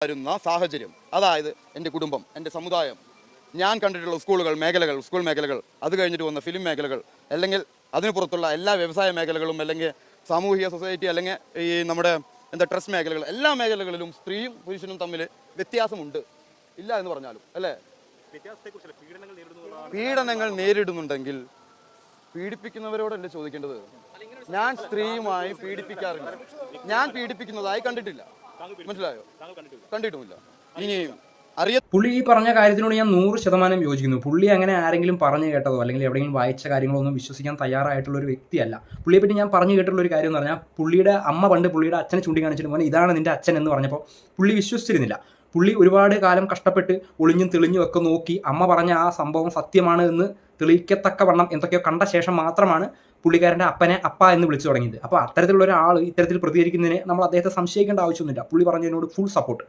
വരുന്ന സാഹചര്യം, അതായത് എൻ്റെ കുടുംബം, എൻ്റെ സമുദായം, ഞാൻ കണ്ടിട്ടുള്ള സ്കൂൾ മേഖലകൾ, അത് കഴിഞ്ഞിട്ട് വന്ന ഫിലിം മേഖലകൾ, അല്ലെങ്കിൽ അതിന് പുറത്തുള്ള എല്ലാ വ്യവസായ മേഖലകളും, അല്ലെങ്കിൽ സാമൂഹിക സൊസൈറ്റി, അല്ലെങ്കിൽ ഈ നമ്മുടെ ട്രസ്റ്റ് മേഖലകൾ, എല്ലാ മേഖലകളിലും സ്ത്രീയും പുരുഷനും തമ്മിൽ വ്യത്യാസമുണ്ട്. ഇല്ല എന്ന് പറഞ്ഞാലും അല്ലേ? പീഡനങ്ങൾ നേരിടുന്നുണ്ടെങ്കിൽ പീഡിപ്പിക്കുന്നവരോടല്ലേ ചോദിക്കേണ്ടത്? ഞാൻ സ്ത്രീയുമായി പീഡിപ്പിക്കാറില്ല, ഞാൻ പീഡിപ്പിക്കുന്നതായി കണ്ടിട്ടില്ല. മനസ്സിലായോ? കണ്ടിട്ടുമില്ല. ഇനിയും പുള്ളി ഈ പറഞ്ഞ കാര്യത്തിനോട് ഞാൻ 100% യോജിക്കുന്നു. പുള്ളി അങ്ങനെ ആരെങ്കിലും പറഞ്ഞു കേട്ടതോ അല്ലെങ്കിൽ എവിടെയെങ്കിലും വായിച്ച കാര്യങ്ങളോ ഒന്നും വിശ്വസിക്കാൻ തയ്യാറായിട്ടുള്ള ഒരു വ്യക്തിയല്ല. പുള്ളിയെ പറ്റി ഞാൻ പറഞ്ഞു കേട്ടിട്ടുള്ള ഒരു കാര്യം എന്ന് പറഞ്ഞാൽ, പുള്ളിയുടെ അമ്മ പണ്ട് പുള്ളിയുടെ അച്ഛനെ ചൂണ്ടിക്കാണിച്ചിട്ട് മോനെ ഇതാണ് നിന്റെ അച്ഛൻ എന്ന് പറഞ്ഞപ്പോൾ പുള്ളി വിശ്വസിച്ചിരുന്നില്ല. പുള്ളി ഒരുപാട് കാലം കഷ്ടപ്പെട്ട് ഒളിഞ്ഞും തെളിഞ്ഞും ഒക്കെ നോക്കി അമ്മ പറഞ്ഞ ആ സംഭവം സത്യമാണ് എന്ന് തെളിയിക്കത്തക്ക വണ്ണം എന്തൊക്കെയോ കണ്ട ശേഷം മാത്രമാണ് പുള്ളിക്കാരൻ്റെ അപ്പനെ അപ്പ എന്ന് വിളിച്ചു തുടങ്ങിയത്. അപ്പോൾ അത്തരത്തിലുള്ള ഒരാൾ ഇത്തരത്തിൽ പ്രതികരിക്കുന്നതിന് നമ്മൾ അദ്ദേഹത്തെ സംശയിക്കേണ്ട ആവശ്യമൊന്നുമില്ല. പുള്ളി പറഞ്ഞതിനോട് ഫുൾ സപ്പോർട്ട്.